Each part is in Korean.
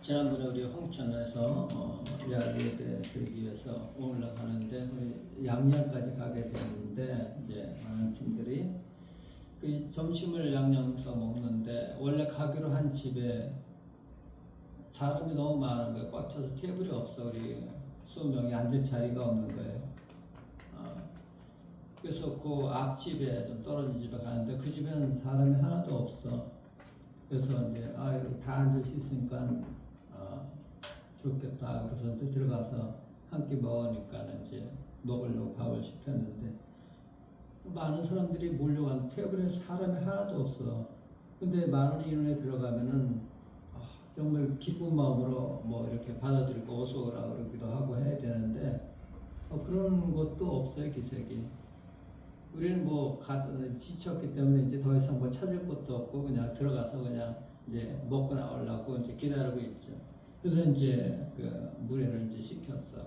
지난번에 우리 홍천에서 야외 예배 드리기 위해서 올라가는데 우리 양양까지 가게 됐는데 이제 많은 팀들이 그 점심을 양양에서 먹는데 원래 가기로 한 집에 사람이 너무 많은 거예요. 꽉 차서 테이블이 없어. 우리 20명이 앉을 자리가 없는 거예요. 그래서 그 앞집에 좀 떨어진 집에 가는데 그 집에는 사람이 하나도 없어. 그래서 이제 여기 다 앉을 수 있으니까 좋겠다. 그래서 이제 들어가서 한 끼 먹으니까는 이제 먹으려고 밥을 시켰는데 많은 사람들이 몰려간 테이블에 사람이 하나도 없어. 근데 만원 인원에 들어가면은 정말 기쁜 마음으로 뭐 이렇게 받아들이고 어서 오라 그러기도 하고 해야 되는데 그런 것도 없어요. 기색이. 우리는 뭐 지쳤기 때문에 이제 더 이상 뭐 찾을 것도 없고 그냥 들어가서 그냥 이제 먹고 나오려고 이제 기다리고 있죠. 그래서 이제 그 물회를 이제 시켰어.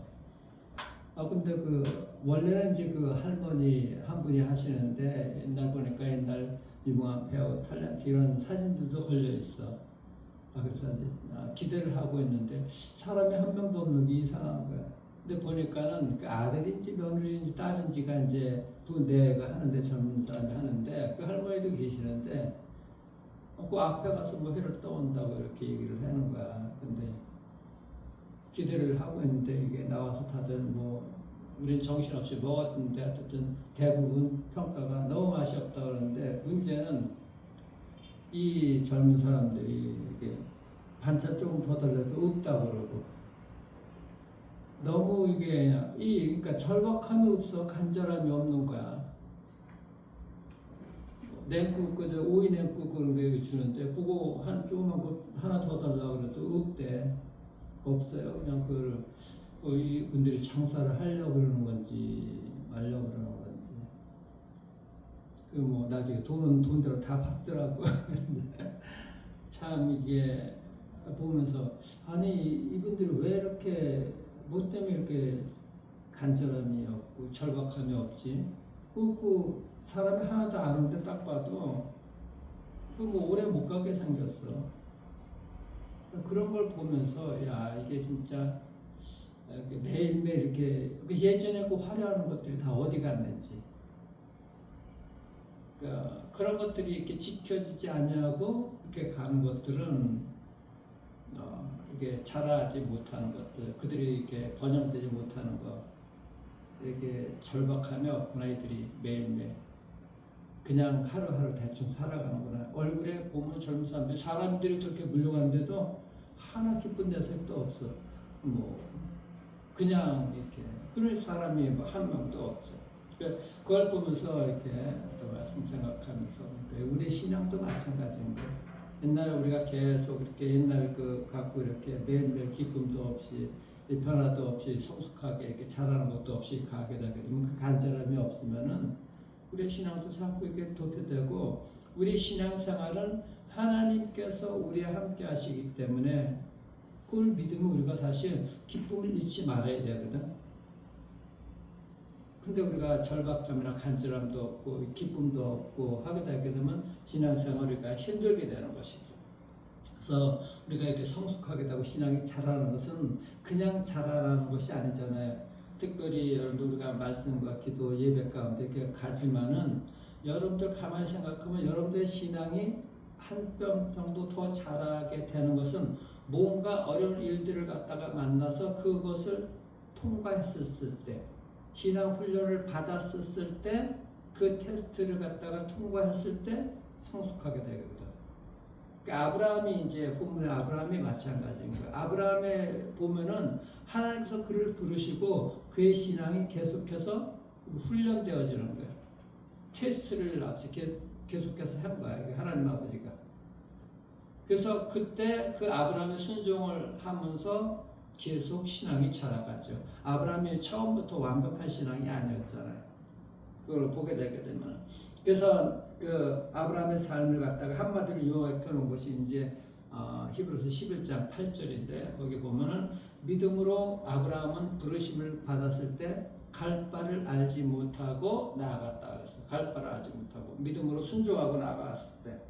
근데 그 원래는 이제 그 할머니 한 분이 하시는데 옛날 보니까 옛날 유명한 배우 탤런트 이런 사진들도 걸려 있어. 그래서 이제 기대를 하고 있는데 사람이 한 명도 없는 게 이상한 거야. 근데 보니까는 그 아들인지 며느리인지 딸인지가 이제 내가 하는데 젊은 사람이 하는데 그 할머니도 계시는데 그 앞에 가서 뭐 회를 떠온다고 이렇게 얘기를 하는 거야. 근데 기대를 하고 있는데 이게 나와서 다들 뭐 우린 정신없이 먹었는데 어쨌든 대부분 평가가 너무 맛이 없다 그러는데 문제는 이 젊은 사람들이 이게 반찬 조금 더 달라도 없다고 그러고 너무 이게 그러니까 절박함이 없어. 간절함이 없는 거야. 냉국 그저 오이 냉국 그런 거 주는데 그거 한 조그만 거 하나 더 달라고 그래도 없대. 없어요. 그냥 그걸 이분들이 장사를 하려고 그러는 건지 말려고 그러는 건지. 그 뭐 나중에 돈은 돈대로 다 받더라고. 참 이게 보면서 아니 이분들이 왜 이렇게 뭐 때문에 이렇게 간절함이 없고 절박함이 없지? 그 사람이 하나도 안 오는데 딱 봐도 그 뭐 오래 못 가게 생겼어. 그런 걸 보면서 야 이게 진짜 매일매일 이렇게 예전에 그 화려한 것들이 다 어디 갔는지 그런 것들이 이렇게 지켜지지 않냐고 이렇게 가는 것들은 이게 자라지 못하는 것들, 그들이 이렇게 번영되지 못하는 것, 이렇게 절박함이 없구나. 이들이 매일매일 그냥 하루하루 대충 살아가는구나. 얼굴에 보면 젊은 사람들이 그렇게 물려가는데도 하나 기쁜 녀석도 없어. 뭐 그냥 이렇게 그런 사람이 뭐 한 명도 없어. 그걸 보면서 이렇게 또 말씀 생각하면서 우리 신앙도 마찬가지인 거예요. 옛날에 우리가 계속 이렇게 옛날 갖고 이렇게 매일매일 기쁨도 없이 변화도 없이 성숙하게 이렇게 자라는 것도 없이 가게 되게 되면 그 간절함이 없으면은 우리의 신앙도 자꾸 이렇게 도태되고 우리 신앙생활은 하나님께서 우리와 함께 하시기 때문에 그걸 믿으면 우리가 사실 기쁨을 잃지 말아야 되거든. 근데 우리가 절박함이나 간절함도 없고 기쁨도 없고 하게 되게 되면 신앙생활이 힘들게 되는 것이죠. 그래서 우리가 이렇게 성숙하게 되고 신앙이 자라는 것은 그냥 자라는 것이 아니잖아요. 특별히 여러분들 우리가 말씀과 기도 예배 가운데 이렇게 가지만은 여러분들 가만히 생각하면 여러분들의 신앙이 한 뼘 정도 더 자라게 되는 것은 뭔가 어려운 일들을 갖다가 만나서 그것을 통과했었을 때 신앙 훈련을 받았었을 때 그 테스트를 갖다가 통과했을 때 성숙하게 되거든. 그러니까 아브라함이 이제 본문에 아브라함이 마찬가지인 거예요. 아브라함에 보면은 하나님께서 그를 부르시고 그의 신앙이 계속해서 훈련되어지는 거예요. 테스트를 계속해서 한 거야. 하나님 아버지가. 그래서 그때 그 아브라함의 순종을 하면서 계속 신앙이 자라가죠. 아브라함이 처음부터 완벽한 신앙이 아니었잖아요. 그걸 보게 되게 되면. 그래서 그 아브라함의 삶을 갖다가 한마디로 요약해 놓은 것이 이제 히브리서 11장 8절인데 거기 보면은 믿음으로 아브라함은 부르심을 받았을 때 갈 바를 알지 못하고 나아갔다 그랬어요. 갈 바를 알지 못하고 믿음으로 순종하고 나아갔을 때.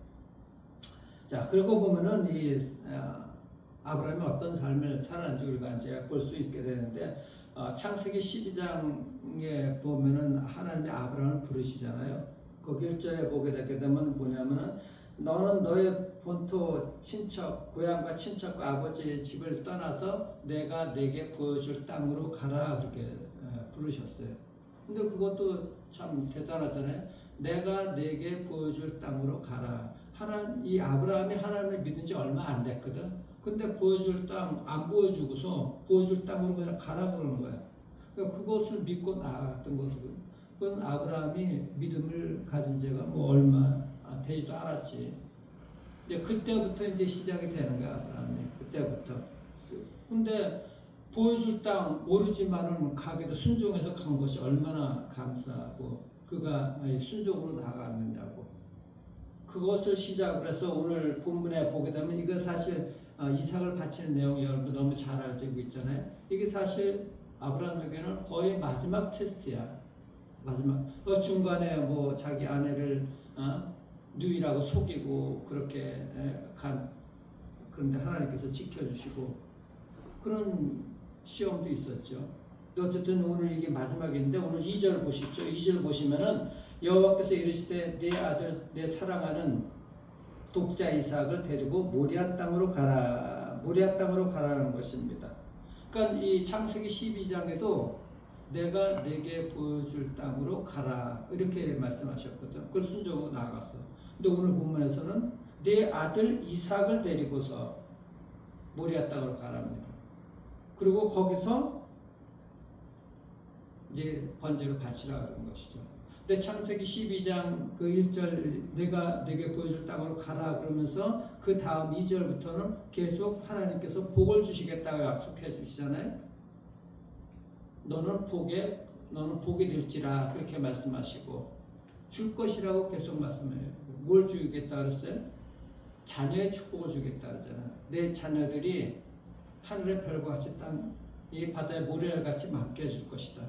자, 그리고 보면은 이 아브라함이 어떤 삶을 살았는지 우리가 이제 볼 수 있게 되는데 창세기 12장에 보면은 하나님이 아브라함을 부르시잖아요. 그 1절에 보게 되게 되면 뭐냐면은 너는 너의 본토 친척 고향과 친척과 아버지의 집을 떠나서 내가 내게 보여줄 땅으로 가라 그렇게 부르셨어요. 근데 그것도 참 대단하잖아요. 내가 내게 보여줄 땅으로 가라. 이 아브라함이 하나님을 믿은 지 얼마 안 됐거든. 근데 보여줄 땅 안 보여주고서 보여줄 땅으로 그냥 가라 그러는 거야. 그러니까 그것을 믿고 나아갔던 것이고, 그건 아브라함이 믿음을 가진 지가 뭐 얼마 되지도 않았지. 이제 그때부터 이제 시작이 되는 거야, 아브라함이. 그때부터. 근데 보여줄 땅 모르지만은 가게도 순종해서 간 것이 얼마나 감사하고 그가 순종으로 나아갔느냐고. 그것을 시작으로 해서 오늘 본문에 보게 되면 이거 사실 이삭을 바치는 내용 여러분 너무 잘 알고 있잖아요. 이게 사실 아브라함에게는 거의 마지막 테스트야. 마지막. 중간에 뭐 자기 아내를 누이라고 속이고 그렇게 그런데 하나님께서 지켜주시고 그런 시험도 있었죠. 어쨌든 오늘 이게 마지막인데 오늘 2절 보십시오. 2절 보시면은 여호와께서 이르시되 내 아들 내 사랑하는 독자 이삭을 데리고 모리아 땅으로 가라. 모리아 땅으로 가라는 것입니다. 그러니까 이 창세기 12장에도 내가 내게 보여줄 땅으로 가라 이렇게 말씀하셨거든. 그걸 순종으로 나아갔어. 근데 오늘 본문에서는 내 아들 이삭을 데리고서 모리아 땅으로 가랍니다. 그리고 거기서 이제 번제를 바치라 그런 것이죠. 근데 창세기 12장 그 1절 내가 내게 보여줄 땅으로 가라 그러면서 그 다음 2절부터는 계속 하나님께서 복을 주시겠다고 약속해 주시잖아요. 너는 복이 될지라 그렇게 말씀하시고 줄 것이라고 계속 말씀해요. 뭘 주겠다 그랬어요? 자녀의 축복을 주겠다 그러잖아요. 내 자녀들이 하늘의 별과 같이 이 바다의 모래알 같이 맡겨줄 것이다.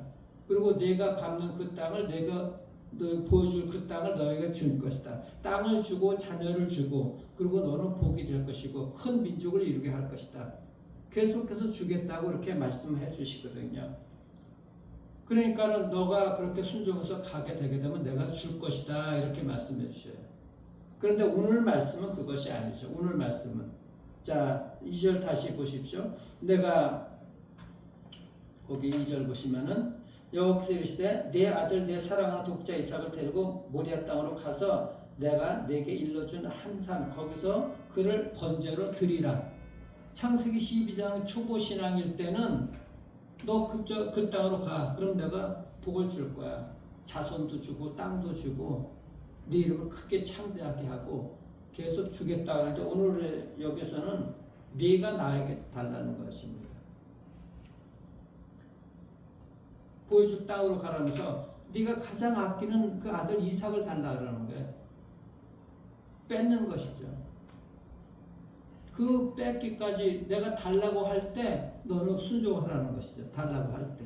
그리고 내가 밟는 그 땅을 내가 너 보여줄 그 땅을 너에게 줄 것이다. 땅을 주고 자녀를 주고 그리고 너는 복이 될 것이고 큰 민족을 이루게 할 것이다. 계속해서 주겠다고 이렇게 말씀해 주시거든요. 그러니까는 너가 그렇게 순종해서 가게 되게 되면 내가 줄 것이다 이렇게 말씀해 주셔요. 그런데 오늘 말씀은 그것이 아니죠. 오늘 말씀은 자 2절 다시 보십시오. 내가 거기 2절 보시면은 여호와께서 이르시되 내 아들 내 사랑하는 독자 이삭을 데리고 모리아 땅으로 가서 내가 내게 일러준 한 산 거기서 그를 번제로 드리라. 창세기 12장 초보 신앙일 때는 너 그 땅으로 가. 그럼 내가 복을 줄 거야. 자손도 주고 땅도 주고 네 이름을 크게 창대하게 하고 계속 주겠다 하는데 오늘 여기서는 네가 나에게 달라는 것입니다. 보여줄 땅으로 가라면서 네가 가장 아끼는 그 아들 이삭을 달라 그러는 거예요. 뺏는 것이죠. 그 뺏기까지 내가 달라고 할 때 너는 순종하라는 것이죠. 달라고 할 때.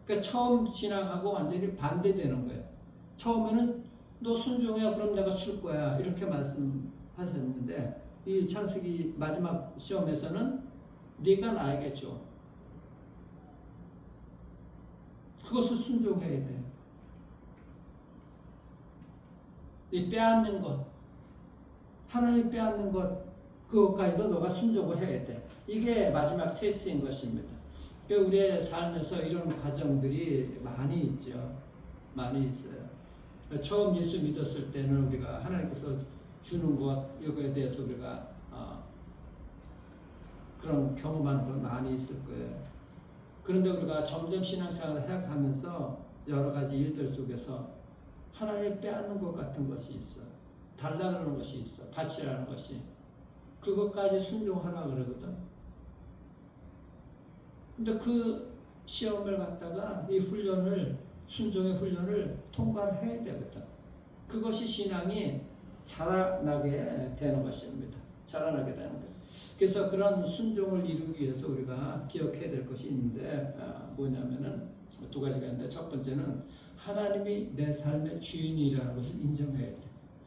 그러니까 처음 신앙하고 완전히 반대되는 거예요. 처음에는 너 순종해 그럼 내가 줄 거야 이렇게 말씀하셨는데 이 창세기 마지막 시험에서는 네가 나에게 줘. 그것을 순종해야 돼. 이 빼앗는 것, 하나님 빼앗는 것, 그것까지도 너가 순종을 해야 돼. 이게 마지막 테스트인 것입니다. 그러니까 우리의 삶에서 이런 과정들이 많이 있죠. 많이 있어요. 처음 예수 믿었을 때는 우리가 하나님께서 주는 것, 이거에 대해서 우리가 그런 경험하는 건 많이 있을 거예요. 그런데 우리가 점점 신앙생활을 해가면서 여러 가지 일들 속에서 하나님 빼앗는 것 같은 것이 있어. 달라 그러는 것이 있어. 바치라는 것이. 그것까지 순종하라 그러거든. 근데 그 시험을 갖다가 이 훈련을, 순종의 훈련을 통과를 해야 되거든. 그것이 신앙이 자라나게 되는 것입니다. 자라나게 되는 것. 그래서 그런 순종을 이루기 위해서 우리가 기억해야 될 것이 있는데 뭐냐면은 두 가지가 있는데 첫 번째는 하나님이 내 삶의 주인이라는 것을 인정해야 돼.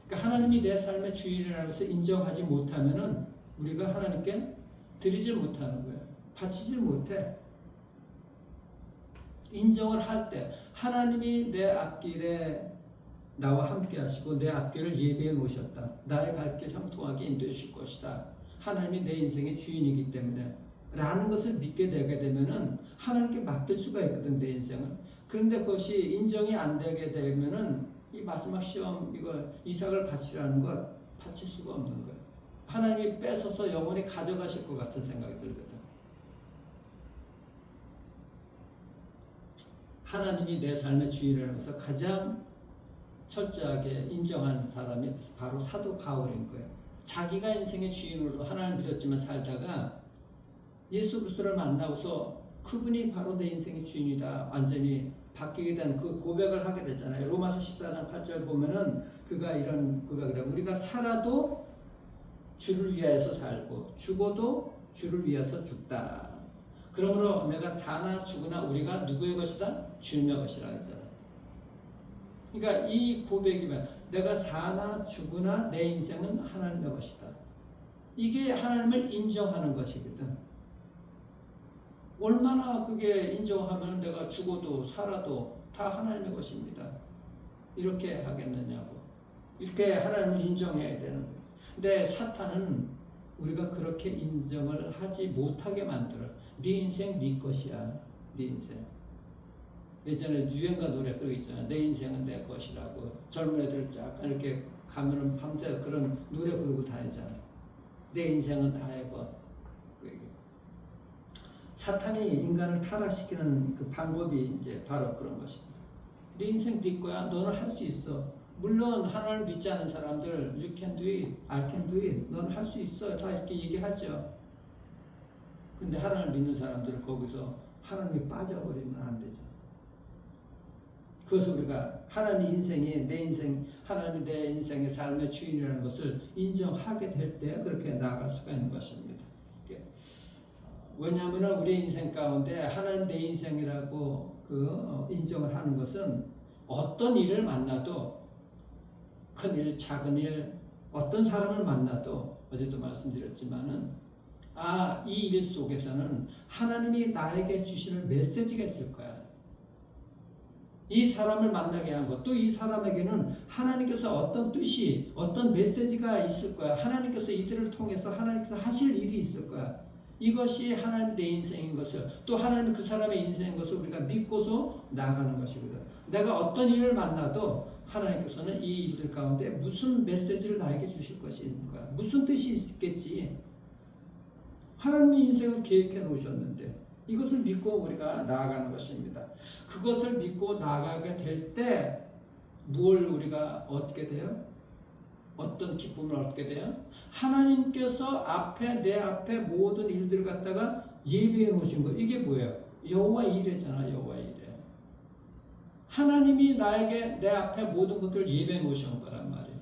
그러니까 하나님이 내 삶의 주인이라는 것을 인정하지 못하면은 우리가 하나님께 드리질 못하는 거예요. 바치질 못해. 인정을 할 때 하나님이 내 앞길에 나와 함께 하시고 내 앞길을 예비해 놓으셨다. 나의 갈 길 형통하게 인도해 주실 것이다. 하나님이 내 인생의 주인이기 때문에 라는 것을 믿게 되게 되면은 하나님께 맡길 수가 있거든, 내 인생은. 그런데 그것이 인정이 안 되게 되면은 이 마지막 시험, 이거 이삭을 바치라는 것 바칠 수가 없는 거예요. 하나님이 뺏어서 영원히 가져가실 것 같은 생각이 들거든. 하나님이 내 삶의 주인이라는 것을 가장 철저하게 인정한 사람이 바로 사도 바울인 거예요. 자기가 인생의 주인으로 하나님을 믿었지만 살다가 예수 그리스도를 만나고서 그분이 바로 내 인생의 주인이다 완전히 바뀌게 된 그 고백을 하게 되잖아요. 로마서 14장 8절 보면은 그가 이런 고백을 해요. 우리가 살아도 주를 위하여서 살고 죽어도 주를 위해서 죽다. 그러므로 내가 사나 죽으나 우리가 누구의 것이다? 주님의 것이라 했잖아요. 그러니까 이 고백이면 내가 사나 죽으나 내 인생은 하나님의 것이다. 이게 하나님을 인정하는 것이거든. 얼마나 그게 인정하면 내가 죽어도 살아도 다 하나님의 것입니다. 이렇게 하겠느냐고. 이렇게 하나님을 인정해야 되는 거예요. 근데 사탄은 우리가 그렇게 인정을 하지 못하게 만들어. 네 인생 네 것이야. 네 인생. 예전에 유행가 노래 그거 있잖아. 내 인생은 내 것이라고. 젊은 애들 약간 이렇게 가면은 밤새 그런 노래 부르고 다니잖아. 내 인생은 나의 것. 사탄이 인간을 타락시키는 그 방법이 이제 바로 그런 것입니다. 네 인생 네 거야. 너는 할 수 있어. 물론 하나님을 믿지 않은 사람들 You can do it, I can do it. 너는 할 수 있어. 다 이렇게 얘기하죠. 근데 하나님을 믿는 사람들은 거기서 하나님이 빠져버리면 안 되죠. 그것을 우리가 하나님 인생이 내 인생, 하나님이 내 인생의 삶의 주인이라는 것을 인정하게 될 때 그렇게 나아갈 수가 있는 것입니다. 왜냐하면 우리 인생 가운데 하나님 내 인생이라고 인정을 하는 것은 어떤 일을 만나도 큰 일, 작은 일, 어떤 사람을 만나도 어제도 말씀드렸지만은 이 일 속에서는 하나님이 나에게 주시는 메시지가 있을 거야. 이 사람을 만나게 한 것, 또 이 사람에게는 하나님께서 어떤 뜻이, 어떤 메시지가 있을 거야. 하나님께서 이들을 통해서 하나님께서 하실 일이 있을 거야. 이것이 하나님 내 인생인 것을, 또 하나님 그 사람의 인생인 것을 우리가 믿고서 나아가는 것이거든. 내가 어떤 일을 만나도 하나님께서는 이 일들 가운데 무슨 메시지를 나에게 주실 것이 있는 거야. 무슨 뜻이 있겠지. 하나님의 인생을 계획해 놓으셨는데 이것을 믿고 우리가 나아가는 것입니다. 그것을 믿고 나아가게 될 때 무엇을 우리가 얻게 돼요? 어떤 기쁨을 얻게 돼요? 하나님께서 내 앞에 모든 일들을 갖다가 예비해 놓으신 거. 이게 뭐예요? 여호와 이레잖아. 여호와 이레. 하나님이 나에게 내 앞에 모든 것들을 예비해 놓으신 거란 말이에요.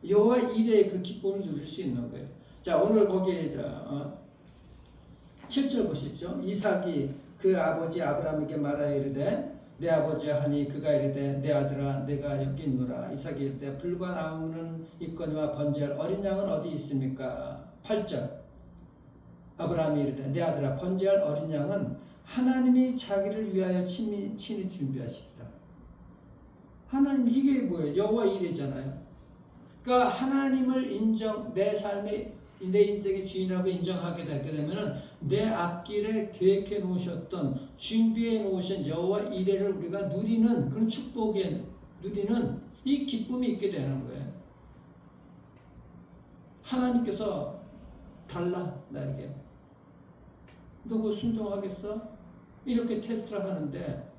여호와 이레의 그 기쁨을 누릴 수 있는 거예요. 자, 오늘 거기에 7절 보십시오. 이삭이 그 아버지 아브라함에게 말하여 이르되 내 아버지여 하니 그가 이르되 내 아들아 내가 여기 있노라. 이삭이 이르되 불과 나무는 있거니와 번제할 어린 양은 어디 있습니까? 8절 아브라함이 이르되 내 아들아 번제할 어린 양은 하나님이 자기를 위하여 친히 준비하시리라. 하나님 이게 뭐예요? 여호와 이레잖아요. 그러니까 하나님을 내 삶의 내 인생의 주인이라고 인정하게 되게 되면은 내 앞길에 계획해 놓으셨던 준비해 놓으신 여호와 이레를 우리가 누리는 그런 축복에 누리는 이 기쁨이 있게 되는 거예요. 하나님께서 달라 나에게. 너 그거 순종하겠어? 이렇게 테스트를 하는데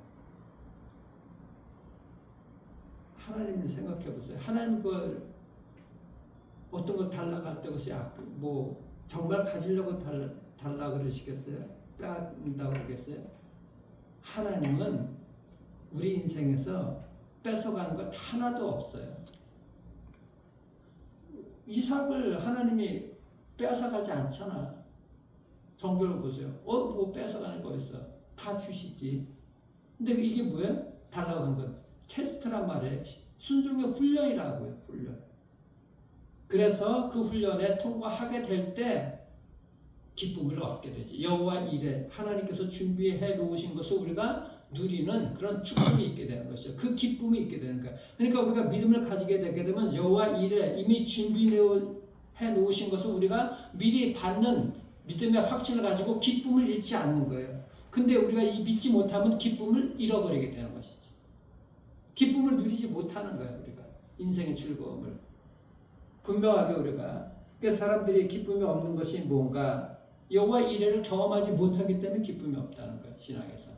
하나님을 생각해 보세요. 하나님 그걸 어떤 거 달라갈 때 그것이 정말 가지려고 달라 그러시겠어요? 뺏는다고 그러겠어요? 하나님은 우리 인생에서 뺏어가는 것 하나도 없어요. 이삭을 하나님이 뺏어가지 않잖아. 성경을 보세요. 뭐 뺏어가는 거 있어? 다 주시지. 근데 이게 뭐예요? 달라고 한 건 테스트란 말이에요. 순종의 훈련이라고요. 훈련. 그래서 그 훈련에 통과하게 될 때 기쁨을 얻게 되지. 여호와 이레, 하나님께서 준비해 놓으신 것을 우리가 누리는 그런 축복이 있게 되는 것이죠. 그 기쁨이 있게 되는 거예요. 그러니까 우리가 믿음을 가지게 되게 되면 여호와 이레, 이미 준비해 놓으신 것을 우리가 미리 받는 믿음의 확신을 가지고 기쁨을 잃지 않는 거예요. 근데 우리가 이 믿지 못하면 기쁨을 잃어버리게 되는 것이죠. 기쁨을 누리지 못하는 거예요. 우리가 인생의 즐거움을. 분명하게 우리가 그 사람들이 기쁨이 없는 것이 뭔가 여호와 이레를 경험하지 못하기 때문에 기쁨이 없다는 거예요. 신앙에서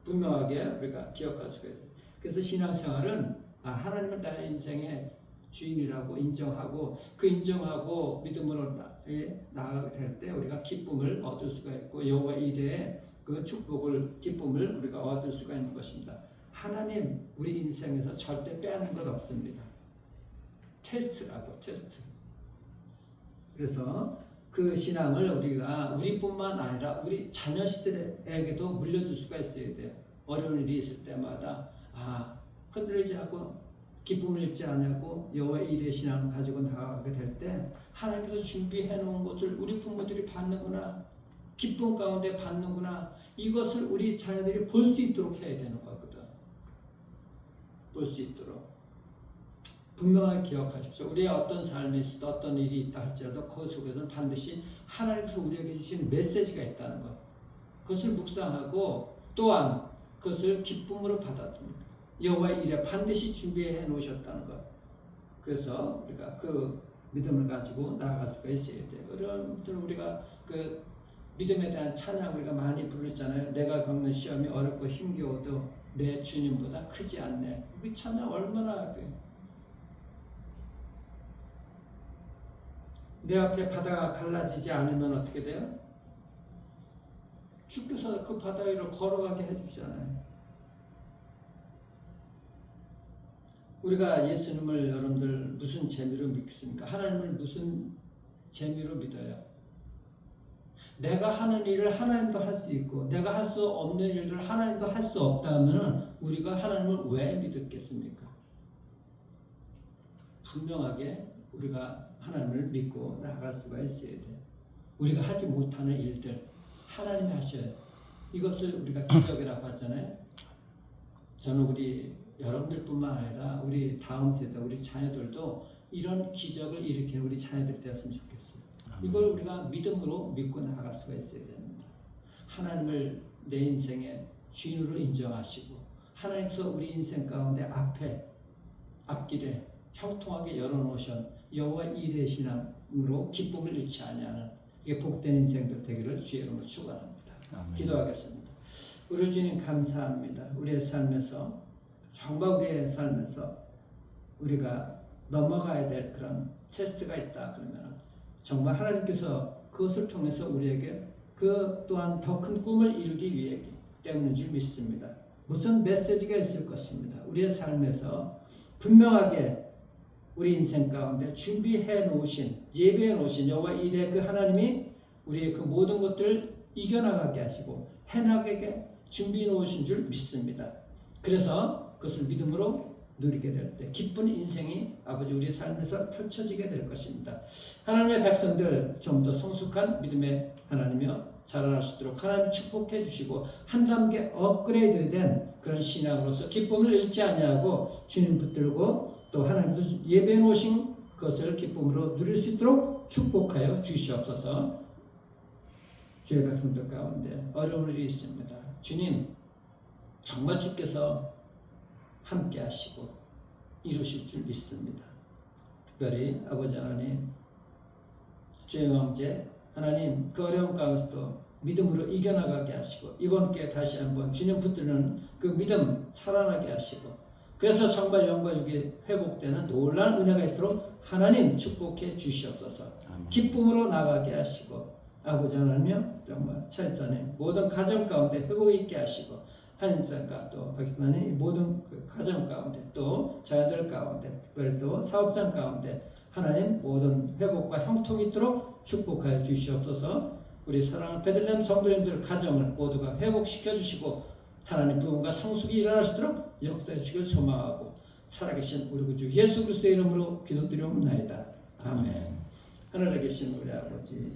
분명하게 우리가 기억할 수가 있어요. 그래서 신앙생활은 하나님을 나의 인생의 주인이라고 인정하고 그 인정하고 믿음으로 나아가게 될 때 우리가 기쁨을 얻을 수가 있고 여호와 이레의 그 축복을 기쁨을 우리가 얻을 수가 있는 것입니다. 하나님 우리 인생에서 절대 빼앗는 것 없습니다. 테스트라고 테스트. 그래서 그 신앙을 우리가 우리뿐만 아니라 우리 자녀들에게도 물려줄 수가 있어야 돼요. 어려운 일이 있을 때마다 흔들리지 않고 기쁨을 잃지 않고 여호와 이레 신앙을 가지고 나아가게 될 때 하나님께서 준비해 놓은 것을 우리 부모들이 받는구나, 기쁨 가운데 받는구나, 이것을 우리 자녀들이 볼 수 있도록 해야 되는 거거든. 볼 수 있도록. 분명하게 기억하십시오. 우리의 어떤 삶이 있어도 어떤 일이 있다 할지라도 그 속에서는 반드시 하나님께서 우리에게 주신 메시지가 있다는 것. 그것을 묵상하고 또한 그것을 기쁨으로 받아듭니다. 여호와 이레 반드시 준비해 놓으셨다는 것. 그래서 우리가 그 믿음을 가지고 나아갈 수가 있어야 돼요. 여러분들 우리가 그 믿음에 대한 찬양 우리가 많이 부르잖아요. 내가 겪는 시험이 어렵고 힘겨워도 내 주님보다 크지 않네. 그 찬양 얼마나 내 앞에 바다가 갈라지지 않으면 어떻게 돼요? 주께서 그 바다 위로 걸어가게 해주잖아요. 우리가 예수님을 여러분들 무슨 재미로 믿습니까? 하나님을 무슨 재미로 믿어요? 내가 하는 일을 하나님도 할 수 있고 내가 할 수 없는 일을 하나님도 할 수 없다면 우리가 하나님을 왜 믿었겠습니까? 분명하게 우리가 하나님을 믿고 나아갈 수가 있어야 돼요. 우리가 하지 못하는 일들 하나님이 하셔요. 이것을 우리가 기적이라고 하잖아요. 저는 우리 여러분들뿐만 아니라 우리 다음 세대 우리 자녀들도 이런 기적을 일으키는 우리 자녀들이 되었으면 좋겠어요. 이걸 우리가 믿음으로 믿고 나아갈 수가 있어야 됩니다. 하나님을 내 인생의 주인으로 인정하시고 하나님께서 우리 인생 가운데 앞길에 형통하게 열어놓으신 여호와 이레 신앙으로 기쁨을 잃지 아니하는 이게 복된 인생들 되기를 주의 이름으로 축원합니다. 기도하겠습니다. 우리 주님 감사합니다. 우리의 삶에서 정말 우리의 삶에서 우리가 넘어가야 될 그런 테스트가 있다 그러면 정말 하나님께서 그것을 통해서 우리에게 그 또한 더 큰 꿈을 이루기 위해 때문인 줄 믿습니다. 무슨 메시지가 있을 것입니다. 우리의 삶에서 분명하게 우리 인생 가운데 준비해 놓으신 예배해 놓으신 여호와 이레 그 하나님이 우리의 그 모든 것들을 이겨나가게 하시고 해나가게 준비해 놓으신 줄 믿습니다. 그래서 그것을 믿음으로 누리게 될 때 기쁜 인생이 아버지 우리 삶에서 펼쳐지게 될 것입니다. 하나님의 백성들 좀 더 성숙한 믿음의 하나님이여 자라날 수 있도록 하나님 축복해 주시고 한 단계 업그레이드된 그런 신앙으로서 기쁨을 잃지 아니하고 주님 붙들고 또 하나님께서 예배해 놓으신 것을 기쁨으로 누릴 수 있도록 축복하여 주시옵소서. 주의 백성들 가운데 어려운 일이 있습니다. 주님 정말 주께서 함께 하시고 이루실 줄 믿습니다. 특별히 아버지 하나님 주의 형제 하나님 그 어려운 가운데서도 믿음으로 이겨나가게 하시고 이번 기회에 다시 한번 주님 붙드는 그 믿음 살아나게 하시고 그래서 정말 영광이 회복되는 놀라운 은혜가 있도록 하나님 축복해 주시옵소서. 아멘. 기쁨으로 나가게 하시고 아버지 하나님이여 정말 차입자님 모든 가정 가운데 회복이 있게 하시고 하나님과 또 박사님 모든 그 가정 가운데 또 자녀들 가운데 특별히 또 사업장 가운데 하나님 모든 회복과 형통이 있도록 축복하여 주시옵소서. 우리 사랑하는 베들레헴 성도님들 가정을 모두가 회복시켜 주시고 하나님 부흥과 성숙이 일어날 수 있도록 역사해 주시길 소망하고 살아계신 우리 구주 예수 그리스도의 이름으로 기도드리옵나이다. 아멘. 하늘에 계신 우리 아버지.